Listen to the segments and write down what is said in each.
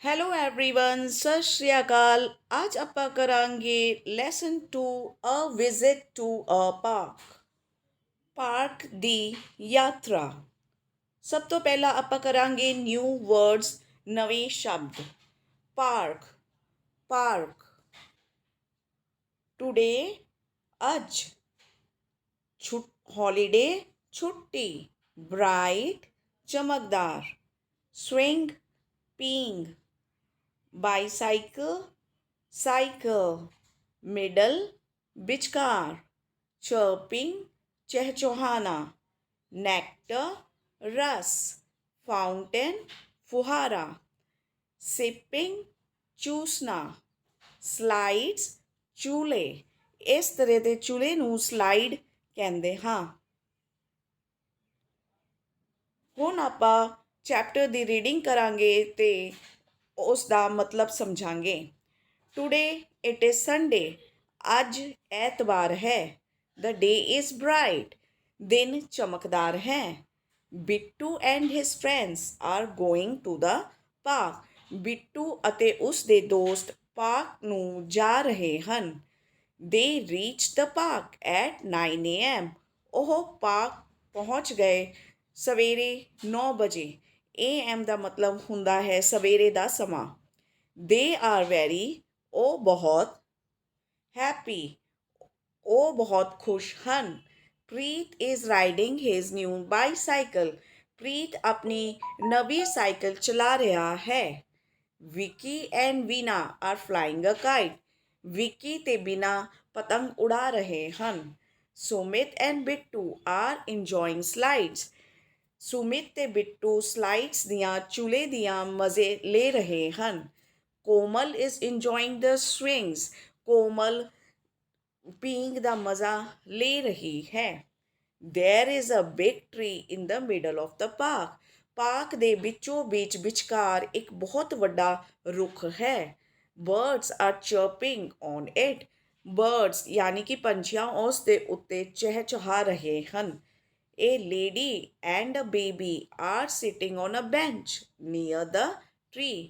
Hello everyone ਸਤਿ ਸ਼੍ਰੀ ਅਕਾਲ। ਅੱਜ ਆਪਾਂ ਕਰਾਂਗੇ lesson 2 a visit to a park. Park ਦੀ ਯਾਤਰਾ। ਸਭ ਤੋਂ ਪਹਿਲਾਂ ਆਪਾਂ ਕਰਾਂਗੇ ਨਿਊ ਵਰਡਸ, ਨਵੇਂ ਸ਼ਬਦ। Park, park. ਟੁਡੇ, ਅੱਜ। ਹੌਲੀਡੇ, ਛੁੱਟੀ। ਬ੍ਰਾਈਟ, ਚਮਕਦਾਰ। ਸਵਿੰਗ, ਪੀਂਗ। Bicycle, cycle. मिडल, विचकार। चर्पिंग, चहचहाना। नेक्टर, रस। फाउंटेन, फुहारा। सिपिंग, चूसना। स्लाइड्स, चूल्हे। इस तरह के चूल्हे ਨੂੰ ਸਲਾਈਡ ਕਹਿੰਦੇ ਹਾਂ। ਹੁਣ ਆਪਾਂ ਚੈਪਟਰ ਦੀ ਰੀਡਿੰਗ ਕਰਾਂਗੇ ਤੇ ਉਸ ਦਾ ਮਤਲਬ ਸਮਝਾਂਗੇ। Today it is Sunday. ਅੱਜ ਐਤਵਾਰ ਹੈ। The day is bright. ਦਿਨ ਚਮਕਦਾਰ ਹੈ। Bittu and his friends are going to the park. Bittu ਅਤੇ ਉਸ ਦੇ ਦੋਸਤ ਪਾਰਕ ਨੂੰ ਜਾ ਰਹੇ ਹਨ। ਦੇ reach the park at 9 AM। ਉਹ ਪਾਰਕ ਪਹੁੰਚ ਗਏ ਸਵੇਰੇ 9 ਵਜੇ। AM ਦਾ ਮਤਲਬ ਹੁੰਦਾ ਹੈ ਸਵੇਰੇ ਦਾ ਸਮਾਂ। ਦੇ ਆਰ ਵੈਰੀ, ਉਹ ਬਹੁਤ। ਹੈਪੀ, ਉਹ ਬਹੁਤ ਖੁਸ਼ ਹਨ। Preet is riding his new bicycle. Preet ਆਪਣੀ ਨਵੀਂ ਸਾਈਕਲ ਚਲਾ ਰਿਹਾ ਹੈ। Vicky and Veena are flying a kite. Vicky ਤੇ ਬਿਨਾ ਪਤੰਗ ਉਡਾ ਰਹੇ ਹਨ। Sumit and Bittu are enjoying slides. Sumit ਤੇ ਬਿੱਟੂ ਸਲਾਈਡਸ ਦੀਆਂ ਝੂਲੇ ਦੀਆਂ ਮਜ਼ੇ ਲੈ ਰਹੇ ਹਨ। Komal is enjoying the swings. Komal ਪੀਂਗ ਦਾ ਮਜ਼ਾ ਲੈ ਰਹੀ ਹੈ। There is a big tree in the middle of the park. Park ਦੇ ਵਿੱਚੋਂ ਵਿੱਚ ਵਿਚਕਾਰ ਇੱਕ ਬਹੁਤ ਵੱਡਾ ਰੁੱਖ ਹੈ। Birds are chirping on it. Birds ਯਾਨੀ ਕਿ ਪੰਛੀਆਂ ਉਸ ਦੇ ਉੱਤੇ ਚਹਿਚਹਾ ਰਹੇ ਹਨ। A lady and a baby are sitting on a bench near the tree.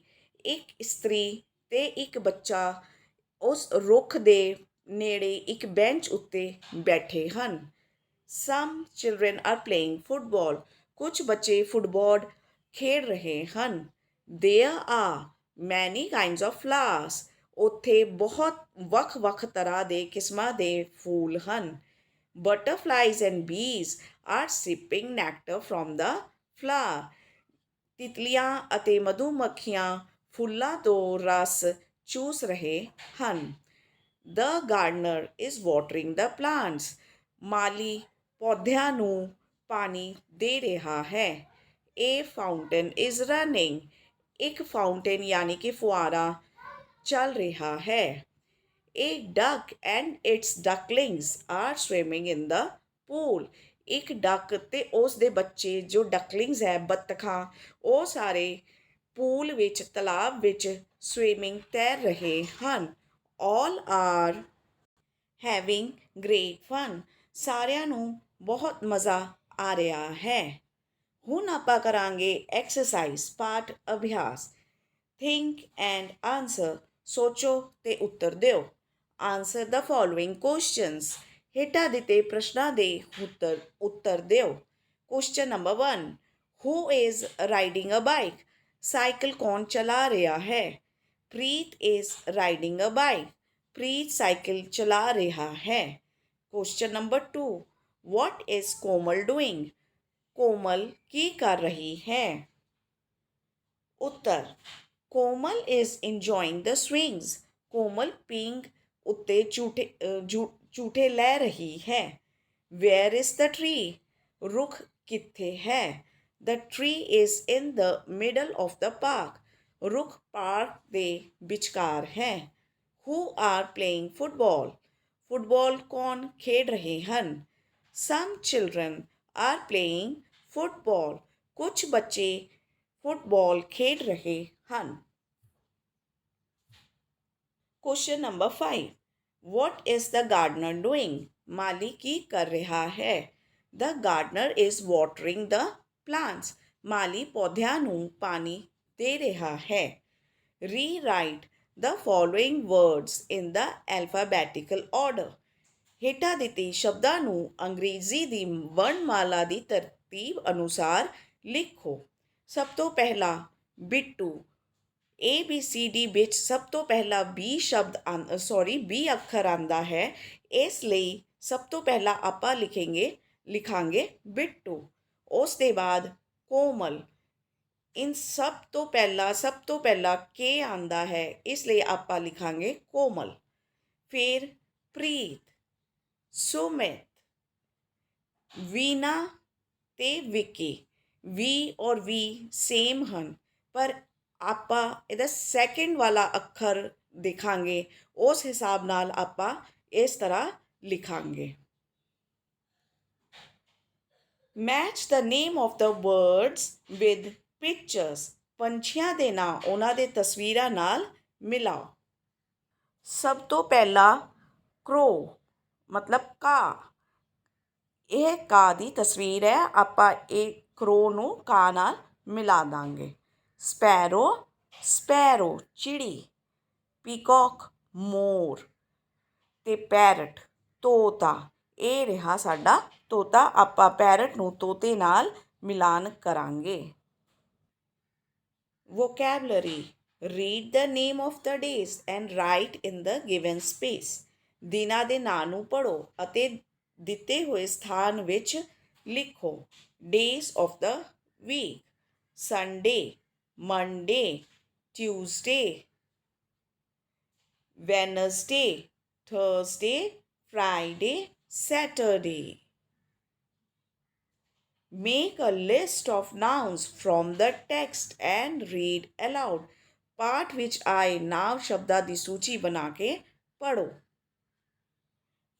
ਇੱਕ ਇਸਤਰੀ ਤੇ ਇੱਕ ਬੱਚਾ ਉਸ ਰੁੱਖ ਦੇ ਨੇੜੇ ਇੱਕ ਬੈਂਚ ਉੱਤੇ ਬੈਠੇ ਹਨ। Some children are playing football. ਕੁਝ ਬੱਚੇ ਫੁੱਟਬਾਲ ਖੇਡ ਰਹੇ ਹਨ। There are many kinds of flowers. ਉੱਥੇ ਬਹੁਤ ਵੱਖ-ਵੱਖ ਤਰ੍ਹਾਂ ਦੇ ਕਿਸਮਾਂ ਦੇ ਫੁੱਲ ਹਨ। Butterflies and bees are sipping nectar from the flower. ਤਿਤਲੀਆਂ ਅਤੇ ਮਧੂਮੱਖੀਆਂ ਫੁੱਲਾਂ ਤੋਂ ਰਸ ਚੂਸ ਰਹੇ ਹਨ। The gardener is watering the plants. ਮਾਲੀ ਪੌਦਿਆਂ ਨੂੰ ਪਾਣੀ ਦੇ ਰਿਹਾ ਹੈ। A fountain is running. ਇੱਕ ਫਾਊਂਟੇਨ ਯਾਨੀ ਕਿ ਫੁਆਰਾ ਚੱਲ ਰਿਹਾ ਹੈ। A duck and its ducklings are swimming in the pool. ਇੱਕ ਡੱਕ ਤੇ ਉਸ ਦੇ ਬੱਚੇ ਜੋ ਡਕਲਿੰਗਸ ਹੈ ਬੱਤਖਾਂ, ਉਹ ਸਾਰੇ ਪੂਲ ਵਿੱਚ ਤਲਾਬ ਵਿੱਚ ਸਵਿਮਿੰਗ ਤੈਰ ਰਹੇ ਹਨ। All are having great fun. ਸਾਰਿਆਂ ਨੂੰ ਬਹੁਤ ਮਜ਼ਾ ਆ ਰਿਹਾ ਹੈ। ਹੁਣ ਆਪਾਂ ਕਰਾਂਗੇ ਐਕਸਰਸਾਈਜ਼ ਪਾਠ ਅਭਿਆਸ। Think and answer. ਸੋਚੋ ਤੇ ਉੱਤਰ ਦਿਓ। Answer the following questions. ਹੇਠਾਂ ਦਿੱਤੇ ਪ੍ਰਸ਼ਨਾਂ ਦੇ ਉੱਤਰ ਦਿਓ। Question number 1, who is riding a bike. Cycle ਕੌਣ ਚਲਾ ਰਿਹਾ ਹੈ। Preet is riding a bike. Preet cycle ਚਲਾ ਰਿਹਾ ਹੈ। Question number 2, what is Komal doing. Komal ਕੀ ਕਰ ਰਹੀ ਹੈ। ਉੱਤਰ, Komal is enjoying the swings. Komal ਪੀਂਗ ਉੱਤੇ ਝੂਠੇ ਲੈ ਰਹੀ ਹੈ। Where is the tree. ਰੁੱਖ ਕਿੱਥੇ ਹੈ। ਦ tree is in the middle of the park. ਰੁੱਖ ਪਾਰਕ ਦੇ ਵਿਚਕਾਰ ਹੈ। Who are playing football. Football ਕੌਣ ਖੇਡ ਰਹੇ ਹਨ। ਸਮ ਚਿਲਡਰਨ ਆਰ ਪਲੇਇੰਗ ਫੁੱਟਬਾਲ। ਕੁਝ ਬੱਚੇ ਫੁੱਟਬਾਲ ਖੇਡ ਰਹੇ ਹਨ। Question number 5, what is the gardener doing. ਮਾਲੀ ਕੀ ਕਰ ਰਿਹਾ ਹੈ। ਦ gardener is watering the plants. ਮਾਲੀ ਪੌਦਿਆਂ ਨੂੰ ਪਾਣੀ ਦੇ ਰਿਹਾ ਹੈ। ਰੀਰਾਈਟ ਦ ਫੋਲੋਇੰਗ ਵਰਡਸ ਇਨ ਦ ਐਲਫਾਬੈਟੀਕਲ ਆਰਡਰ। ਹੇਠਾਂ ਦਿੱਤੀ ਸ਼ਬਦਾਂ ਨੂੰ ਅੰਗਰੇਜ਼ੀ ਦੀ ਵਰਣਮਾਲਾ ਦੀ ਤਰਤੀਬ ਅਨੁਸਾਰ ਲਿਖੋ। ਸਭ ਤੋਂ ਪਹਿਲਾਂ ਬਿੱਟੂ। ABCD ਵਿੱਚ ਸਭ ਤੋਂ ਪਹਿਲਾਂ B ਅੱਖਰ ਆਉਂਦਾ ਹੈ, ਇਸ ਲਈ ਸਭ ਤੋਂ ਪਹਿਲਾਂ ਆਪਾਂ ਲਿਖਾਂਗੇ ਬਿੱਟੂ। ਉਸ ਦੇ ਬਾਅਦ ਕੋਮਲ। ਸਭ ਤੋਂ ਪਹਿਲਾਂ K ਆਉਂਦਾ ਹੈ, ਇਸ ਲਈ ਆਪਾਂ ਲਿਖਾਂਗੇ ਕੋਮਲ। ਫਿਰ ਪ੍ਰੀਤ, ਸੁਮਿਤ, ਵੀਨਾ ਤੇ ਵਿੱਕੀ। ਵੀ ਔਰ ਵੀ ਸੇਮ ਹਨ, ਪਰ ਆਪਾਂ ਇਹਦਾ ਸੈਕਿੰਡ ਵਾਲਾ ਅੱਖਰ ਦੇਖਾਂਗੇ, ਉਸ ਹਿਸਾਬ ਨਾਲ ਆਪਾਂ ਇਸ ਤਰ੍ਹਾਂ ਲਿਖਾਂਗੇ। Match the name of the words with pictures. ਪੰਛੀਆਂ ਦੇ ਨਾਂ ਉਹਨਾਂ ਦੇ ਤਸਵੀਰਾਂ ਨਾਲ ਮਿਲਾਓ। ਸਭ ਤੋਂ ਪਹਿਲਾਂ ਕ੍ਰੋ ਮਤਲਬ ਕਾਂ। ਇਹ ਕਾਂ ਦੀ ਤਸਵੀਰ ਹੈ, ਆਪਾਂ ਇਹ ਕ੍ਰੋ ਨੂੰ ਕਾਂ ਨਾਲ ਮਿਲਾ ਦਾਂਗੇ। ਸਪੈਰੋ ਚਿੜੀ। ਪੀਕੌਕ ਮੋਰ ਤੇ ਪੈਰਟ ਤੋਤਾ। ਇਹ ਰਿਹਾ ਸਾਡਾ ਤੋਤਾ, ਆਪਾਂ ਪੈਰਟ ਨੂੰ ਤੋਤੇ ਨਾਲ ਮਿਲਾਨ ਕਰਾਂਗੇ। Vocabulary. Read the name of the days and right in the given space. ਦਿਨਾਂ ਦੇ ਨਾਂ ਨੂੰ ਪੜ੍ਹੋ ਅਤੇ ਦਿੱਤੇ ਹੋਏ ਸਥਾਨ ਵਿੱਚ ਲਿਖੋ। Days of the week. Sunday, Monday, Tuesday, Wednesday, Thursday, Friday, Saturday. Make a list of nouns from the text and read aloud. ਪਾਠ ਵਿੱਚ ਆਏ ਨਾਂਵ ਸ਼ਬਦਾਂ ਦੀ ਸੂਚੀ ਬਣਾ ਕੇ ਪੜ੍ਹੋ।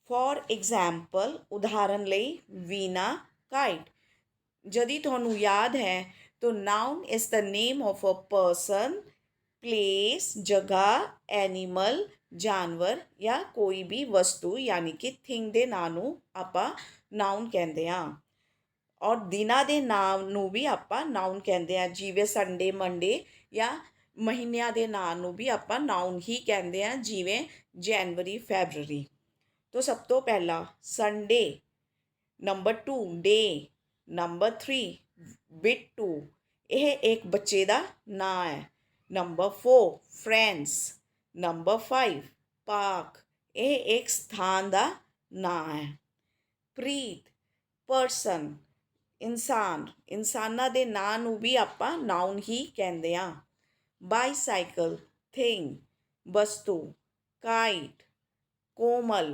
ਫॉर एग्जाम्पल, ਉਦਾਹਰਨ ਲਈ ਵੀਨਾ ਕਾਈਟ। यदि ਤੁਹਾਨੂੰ ਯਾਦ ਹੈ तो noun is the name of a person, place, जगह, एनिमल, जानवर या कोई भी वस्तु यानी कि थिंग ਦੇ ਨਾਂ ਨੂੰ ਆਪਾਂ ਨਾउन ਕਹਿੰਦੇ ਹਾਂ। ਔਰ ਦਿਨਾਂ ਦੇ ਨਾਮ ਨੂੰ ਵੀ ਆਪਾਂ ਨਾउन ਕਹਿੰਦੇ ਹਾਂ, ਜਿਵੇਂ ਸੰਡੇ, ਮੰਡੇ, ਜਾਂ ਮਹੀਨਿਆਂ ਦੇ ਨਾਂ ਨੂੰ ਵੀ ਆਪਾਂ ਨਾउन ਹੀ ਕਹਿੰਦੇ ਹਾਂ, ਜਿਵੇਂ ਜਨਵਰੀ, ਫੈਬਰਰੀ। तो सब तो पहला Sunday, number 2 day, number 3 Bittu, यह एक बच्चे का नाम है। नंबर 4 फ्रेंड्स, नंबर 5 पार्क, यह एक स्थान का नाम है। प्रीत पर्सन, इंसान, इंसाना दे नां नूं भी आपां नाउन ही कहंदे हां। बाईसाइकिल थिंग, वस्तु। काइट कोमल,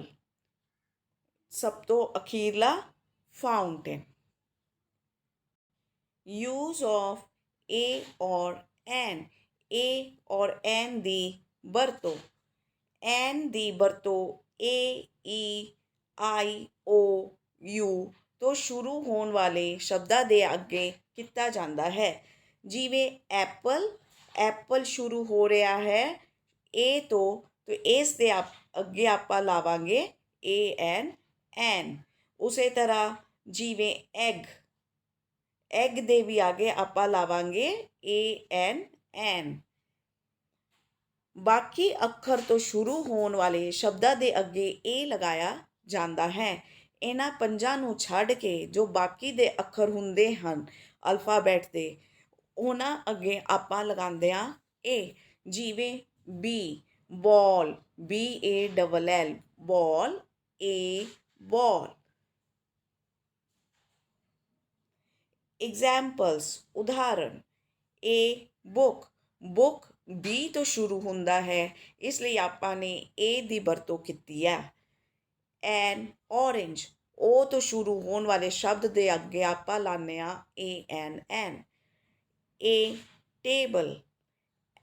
सब तो अखीरला फाउंटेन। यूज ऑफ ए और एन। ए और N the वरतो। N the वरतो A E I O you तो शुरू होने वाले शब्दां दे अगे किया जाता है। जिवें एप्पल, एप्पल शुरू हो रहा है ए तो इस दे अगे आपां लावांगे ए एन एन। उस तरह जिवें एग, एग दे भी आगे आपां लावांगे ए एन एन। बाकी अखर तो शुरू होने वाले शब्दां दे अगे ए लगाया जाता है। इन्हां पंजां नूं छड्ड के जो बाकी दे अखर हुंदे हन अल्फाबैट दे, उन्हां अगे आपां लगांदे हां ए। जिवें बी बॉल, BALL बॉल, ए बॉल। एग्जाम्पल्स उदाहरण। ए बुक, बुक बी तो शुरू होता है, इसलिए आपने ए की वरतों की है। एन ऑरेंज, ओ तो शुरू होने वाले शब्द के अगे आप लाने A N N. A table,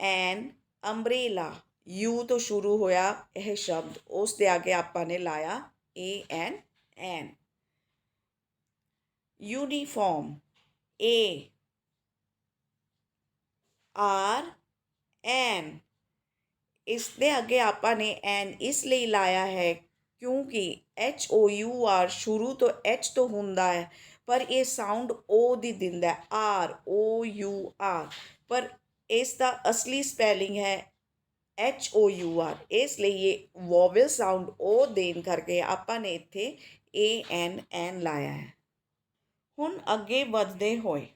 N umbrella, you तो शुरू होया यह शब्द, उस दे आगे आपने लाया A N N. Uniform, A R N, इस दे अगे आपने एन इसलिए लाया है क्योंकि HOUR शुरू तो H तो होंदा है, पर यह साउंड O दी दिंदा है, ROUR, पर ਇਸ ਦਾ ਅਸਲੀ ਸਪੈਲਿੰਗ ਹੈ HOUR। ਇਸ ਲਈ ਇਹ ਵੋਵਲ ਸਾਊਂਡ ਉਹ ਦੇਣ ਕਰਕੇ ਆਪਾਂ ਨੇ ਇੱਥੇ ANN ਲਾਇਆ ਹੈ। ਹੁਣ ਅੱਗੇ ਵਧਦੇ ਹੋਏ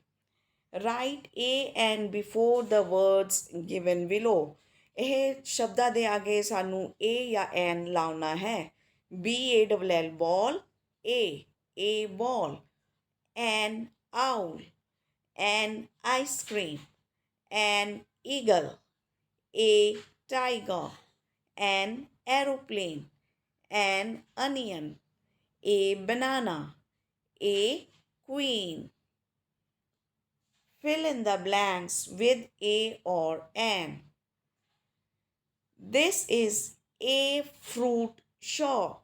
right AN before the words given ਬਿਲੋ। ਇਹ ਸ਼ਬਦਾਂ ਦੇ ਅੱਗੇ ਸਾਨੂੰ A ਜਾਂ N ਲਾਉਣਾ ਹੈ। BALL ਬॉल, A ball, an owl, an ice cream, an eagle, a tiger, an aeroplane, an onion, a banana, a queen. Fill in the blanks with A or an. This is a fruit shop.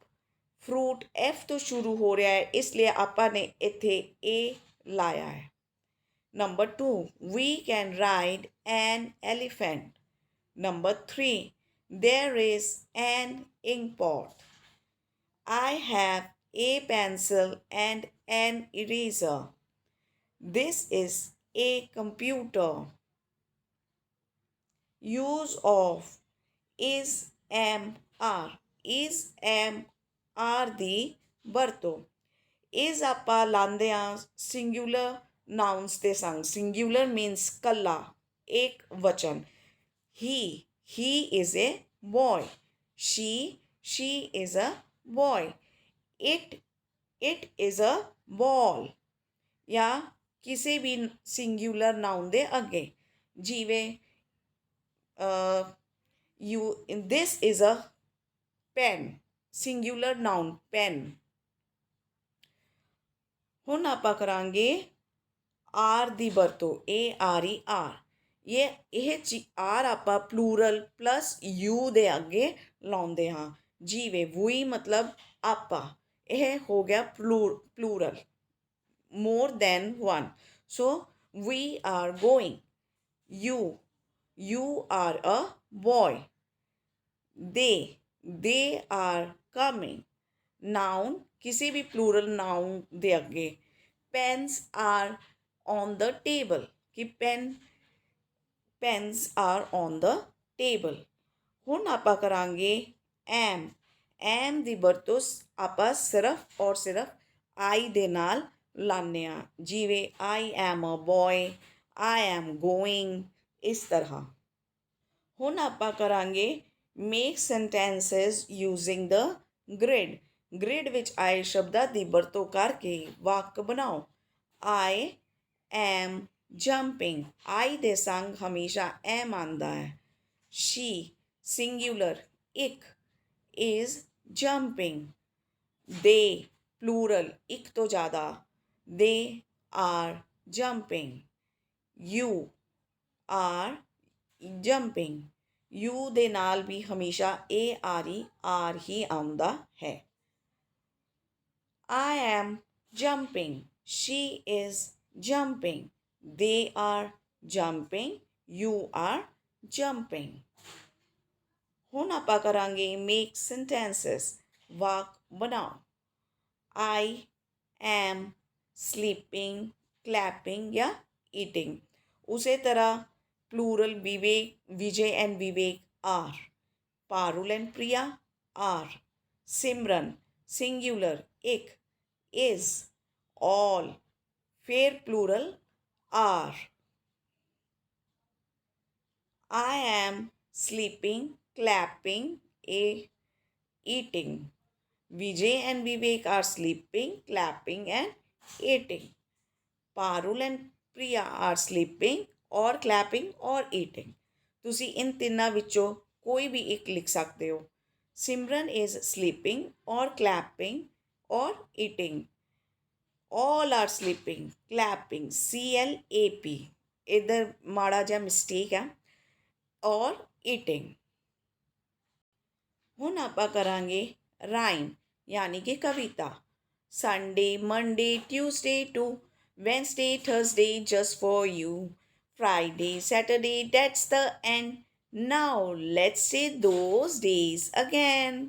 Fruit F ਤੋਂ ਸ਼ੁਰੂ ਹੋ ਰਿਹਾ ਹੈ, ਇਸ ਲਈ ਆਪਾਂ ਨੇ ਇੱਥੇ A ਲਾਇਆ ਹੈ। Number 2, we can ride an elephant. Number 3, there is an ink pot. I have a pencil and an eraser. This is a computer. Use of is, am, are ਦੀ ਵਰਤੋਂ। is ਆਪਾਂ ਲਾਉਂਦੇ ਹਾਂ ਸਿੰਗੂਲਰ ਨਾउन्स ਦੇ ਸੰਗ। Singular means ਕੱਲਾ, ਇੱਕ ਵਚਨ। he is a boy. she is a boy. it is a ball। ਜਾਂ ਕਿਸੇ ਵੀ ਸਿੰਗੂਲਰ ਨਾउन ਦੇ ਅੱਗੇ, ਜਿਵੇਂ this is a pen, singular ਨਾउन PAN. ਹੁਣ ਆਪਾਂ ਕਰਾਂਗੇ ਆਰ ਦੀ ਵਰਤੋਂ, ARE। ਇਹ ਆਰ ਆਪਾਂ ਪਲੂਰਲ ਪਲੱਸ ਯੂ ਦੇ ਅੱਗੇ ਲਾਉਂਦੇ ਹਾਂ, ਜਿਵੇਂ ਵੀ ਮਤਲਬ ਆਪਾਂ, ਇਹ ਹੋ ਗਿਆ plural, more than one. So we are going. You are a boy. They are coming. Noun किसी भी plural noun ਦੇ ਅੱਗੇ। Pens are on the table कि pens are on the table। ਹੁਣ ਆਪਾਂ ਕਰਾਂਗੇ am ਦੀ ਵਰਤੋਂ ਆਪਾਂ ਸਿਰਫ ਔਰ ਸਿਰਫ I ਦੇ ਨਾਲ ਲਾਉਂਦੇ ਹਾਂ, ਜਿਵੇਂ I am a boy, I am going, ਇਸ ਤਰ੍ਹਾਂ। ਹੁਣ ਆਪਾਂ ਕਰਾਂਗੇ ਮੇਕ ਸੈਂਟੈਂਸਸ ਯੂਜ਼ਿੰਗ ਦ ਗ੍ਰਿਡ ਵਿੱਚ ਆਏ ਸ਼ਬਦਾਂ ਦੀ ਵਰਤੋਂ ਕਰਕੇ ਵਾਕ ਬਣਾਓ। I am jumping। I ਦੇ ਸੰਗ ਹਮੇਸ਼ਾ am ਆਉਂਦਾ ਹੈ। She ਸਿੰਗੂਲਰ ਇੱਕ is jumping। They plural ਇੱਕ ਤੋਂ ਜ਼ਿਆਦਾ, they are jumping। You are jumping। you ਦੇ ਨਾਲ ਵੀ ਹਮੇਸ਼ਾ ARE ਹੀ ਆਉਂਦਾ ਹੈ। I am jumping, she is jumping, they are jumping, you are jumping। ਹੁਣ ਆਪਾਂ ਕਰਾਂਗੇ ਮੇਕ ਸੈਂਟੈਂਸਸ, ਵਾਕ ਬਣਾਓ। I am sleeping, clapping ਜਾਂ eating। ਉਸੇ ਤਰ੍ਹਾਂ plural Vijay and Vivek are, Parul and Priya are, Simran singular ik, is, all, ਫਿਰ plural are। I am sleeping, clapping, eating। Vijay and Vivek are sleeping, clapping and eating। Parul and Priya are sleeping or clapping or eating। ਤੁਸੀਂ ਇਨ ਤਿੰਨਾਂ ਵਿੱਚੋਂ ਕੋਈ ਵੀ ਇੱਕ ਲਿਖ ਸਕਦੇ ਹੋ। ਸਿਮਰਨ is sleeping or clapping or eating। all are sleeping, clapping, CLAP, ਇੱਧਰ ਮਾੜਾ ਜਿਹਾ ਮਿਸਟੇਕ ਹੈ, or eating। ਹੁਣ ਆਪਾਂ ਕਰਾਂਗੇ ਰਾਈਮ यानी कि कविता। Sunday, Monday, Tuesday to Wednesday, Thursday just for you, Friday, Saturday, that's the end। Now let's say those days again।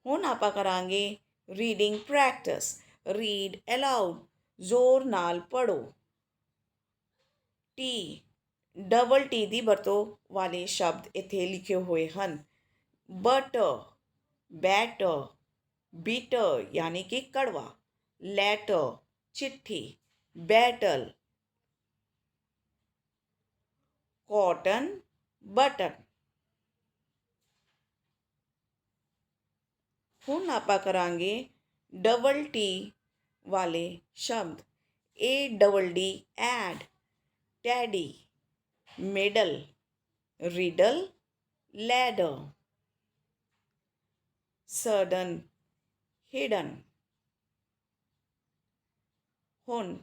ਹੁਣ ਆਪਾਂ ਕਰਾਂਗੇ ਰੀਡਿੰਗ ਪ੍ਰੈਕਟਿਸ। ਰੀਡ ਅਲਾउड, ਜ਼ੋਰ ਨਾਲ ਪੜੋ। ਟੀ ਡਬਲ ਟੀ ਦੀ ਵਰਤੋਂ ਵਾਲੇ ਸ਼ਬਦ ਇੱਥੇ ਲਿਖੇ ਹੋਏ ਹਨ। ਬਟਰ, ਬੈਟਰ, ਬਿਟਰ ਯਾਨੀ ਕਿ ਕੜਵਾ, ਲੈਟਰ ਚਿੱਠੀ, ਬੈਟਲ ਕਾਟਨ, ਬਟਨ। ਹੁਣ ਆਪਾਂ ਕਰਾਂਗੇ ਡਬਲ ਟੀ ਵਾਲੇ ਸ਼ਬਦ। A double D add, teddy, middle, ਰਿਡਲ, ladder, sudden, hidden. ਹੁਣ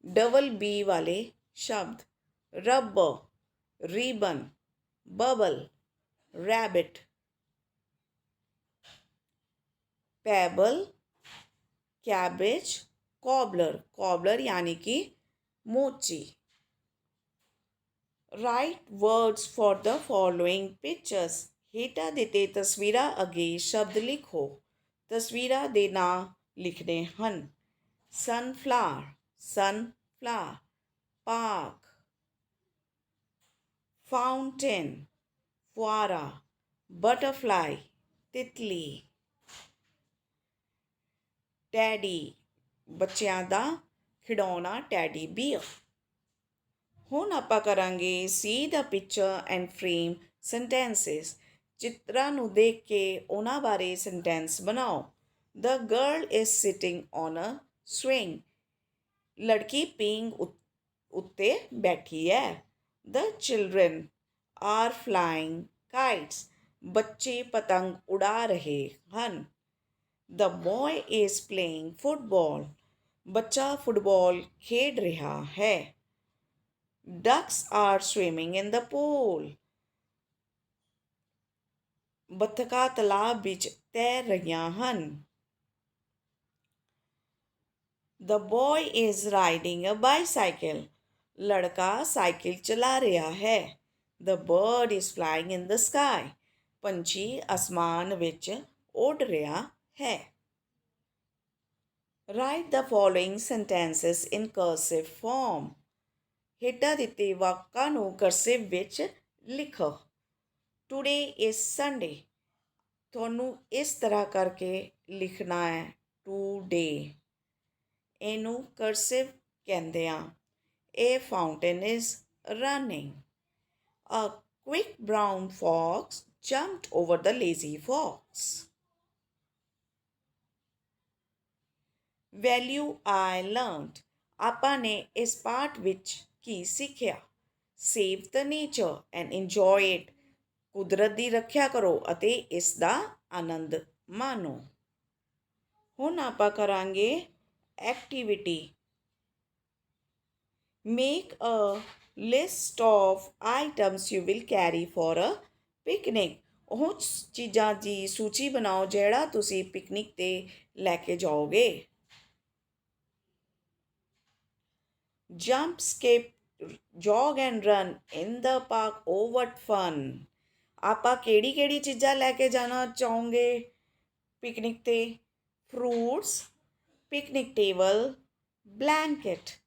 ਡਬਲ ਬੀ ਵਾਲੇ ਸ਼ਬਦ। Rubber, ribbon, bubble, rabbit, pebble, cabbage, cobbler, cobbler यानी कि मोची। Right words for the following pictures. ਹੇਠਾਂ ਦਿੱਤੇ ਤਸਵੀਰਾਂ ਅੱਗੇ ਸ਼ਬਦ ਲਿਖੋ। ਤਸਵੀਰਾਂ ਦੇ ਨਾਂ ਲਿਖਣੇ ਹਨ। ਸਨਫਲਾਵਰ, ਸਨਫਲਾਵਰ, ਪਾਰਕ, ਫਾਊਂਟੇਨ, ਫੁਆਰਾ, ਬਟਰਫਲਾਈ, ਤਿਤਲੀ, ਟੈਡੀ ਬੱਚਿਆਂ ਦਾ ਖਿਡੌਣਾ ਟੈਡੀ ਬੀਅਰ। ਹੁਣ ਆਪਾਂ ਕਰਾਂਗੇ ਸੀ ਦਾ ਪਿਕਚਰ ਐਂਡ ਫਰੇਮ ਸੈਂਟੈਂਸਿਸ। ਚਿੱਤਰਾਂ ਨੂੰ ਦੇਖ ਕੇ ਉਹਨਾਂ ਬਾਰੇ ਸੈਂਟੈਂਸ ਬਣਾਓ। ਦ girl is sitting on a swing. ਲੜਕੀ ਪੀਂਘ ਉੱਤੇ ਬੈਠੀ ਹੈ। ਦ ਚਿਲਡਰਨ ਆਰ ਫਲਾਈਂਗ ਕਾਈਟਸ। ਬੱਚੇ ਪਤੰਗ ਉਡਾ ਰਹੇ ਹਨ। ਦ ਬॉय ਇਜ਼ ਪਲੇਇੰਗ ਫੁੱਟਬਾਲ। ਬੱਚਾ ਫੁੱਟਬਾਲ ਖੇਡ ਰਿਹਾ ਹੈ। ਡਕਸ ਆਰ ਸਵਿਮਿੰਗ ਇਨ ਦ ਪੂਲ। ਬੱਤਖਾਂ ਤਲਾਬ ਵਿੱਚ ਤੈਰ ਰਹੀਆਂ ਹਨ। ਦ boy is riding a bicycle. ਲੜਕਾ ਸਾਈਕਲ ਚਲਾ ਰਿਹਾ ਹੈ। ਦ bird is flying in the sky. ਪੰਛੀ ਅਸਮਾਨ ਵਿੱਚ ਉੱਡ ਰਿਹਾ ਹੈ। ਰਾਈਟ ਦ ਫੋਲੋਇੰਗ ਸੈਂਟੈਂਸਿਸ ਇਨ ਕਰਸਿਵ ਫਾਰਮ। ਹੇਠਾਂ ਦਿੱਤੇ ਵਾਕਾਂ ਨੂੰ ਕਰਸਿਵ ਵਿੱਚ ਲਿਖੋ। Today is Sunday. ਤੁਹਾਨੂੰ ਇਸ ਤਰ੍ਹਾਂ ਕਰਕੇ ਲਿਖਣਾ ਹੈ ਟੂਡੇ। ਇਹਨੂੰ ਕਰਸਿਵ ਕਹਿੰਦੇ ਆ। A fountain is running. A quick brown fox jumped over the lazy fox. Value I learned. ਆਪਾਂ ਨੇ ਇਸ ਪਾਠ ਵਿੱਚ ਕੀ ਸਿੱਖਿਆ? Save the nature and enjoy it. ਕੁਦਰਤ ਦੀ ਰੱਖਿਆ ਕਰੋ ਅਤੇ ਇਸ ਦਾ ਆਨੰਦ ਮਾਣੋ। ਹੁਣ ਆਪਾਂ ਕਰਾਂਗੇ activity. Make a list of items you will carry for a picnic. ਉਹ ਚੀਜ਼ਾਂ ਦੀ ਸੂਚੀ ਬਣਾਓ ਜਿਹੜਾ ਤੁਸੀਂ ਪਿਕਨਿਕ 'ਤੇ ਲੈ ਕੇ ਜਾਓਗੇ। Jump, skip, jog and run in the park. Oh, what fun! ਆਪਾਂ ਕਿਹੜੀ ਚੀਜ਼ਾਂ ਲੈ ਕੇ ਜਾਣਾ ਚਾਹੋਗੇ ਪਿਕਨਿਕ 'ਤੇ? Fruits, picnic table, blanket,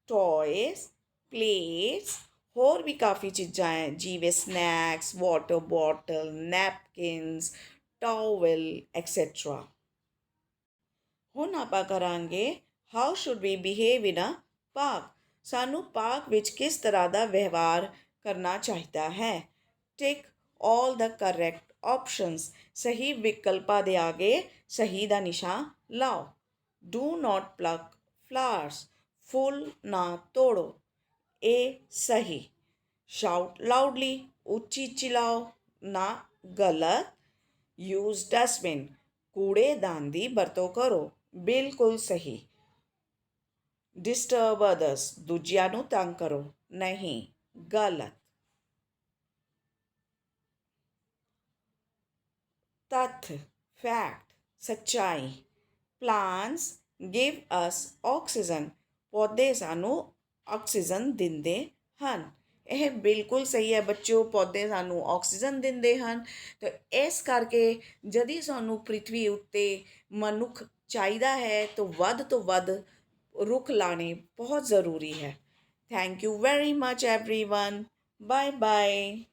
toys, plates, ਹੋਰ ਵੀ ਕਾਫੀ ਚੀਜ਼ਾਂ ਹੈ ਜਿਵੇਂ snacks, water bottle, napkins, towel etcetera. ਹੁਣ ਆਪਾਂ ਕਰਾਂਗੇ how should we behave in a park. ਸਾਨੂੰ ਪਾਰਕ ਵਿੱਚ ਕਿਸ ਤਰ੍ਹਾਂ ਦਾ ਵਿਵਹਾਰ ਕਰਨਾ ਚਾਹੀਦਾ ਹੈ। ਟਿਕ ਆਲ ਦ ਕਰੈਕਟ ਆਪਸ਼ਨਸ। ਸਹੀ ਵਿਕਲਪਾਂ ਦੇ ਆਗੇ ਸਹੀ ਦਾ ਨਿਸ਼ਾਨ ਲਾਓ। Do not Palak flowers. ਫੁੱਲ ਨਾ ਤੋੜੋ। ਇਹ ਸਹੀ। Shout loudly. ਉੱਚੀ ਚਿਲਾਓ ਨਾ ਗਲਤ। Use dustbin. ਕੂੜੇਦਾਨ ਦੀ ਵਰਤੋਂ ਕਰੋ ਬਿਲਕੁਲ ਸਹੀ। Disturb others. ਦੂਜਿਆਂ ਨੂੰ ਤੰਗ ਕਰੋ ਨਹੀਂ ਗਲਤ। ਤੱਥ ਫੈਕਟ ਸੱਚਾਈ। ਪਲਾਂਟਸ ਗਿਵ ਅਸ ਆਕਸੀਜਨ। ਪੌਦੇ ਸਾਨੂੰ ਆਕਸੀਜਨ ਦਿੰਦੇ ਹਨ। ਇਹ ਬਿਲਕੁਲ ਸਹੀ ਹੈ ਬੱਚਿਓ। ਪੌਦੇ ਸਾਨੂੰ ਆਕਸੀਜਨ ਦਿੰਦੇ ਹਨ ਅਤੇ ਇਸ ਕਰਕੇ ਜਦ ਸਾਨੂੰ ਪ੍ਰਿਥਵੀ ਉੱਤੇ ਮਨੁੱਖ ਚਾਹੀਦਾ ਹੈ ਤਾਂ ਵੱਧ ਰੁੱਖ ਲਾਉਣੇ ਬਹੁਤ ਜ਼ਰੂਰੀ ਹੈ। Thank you very much, everyone. Bye bye.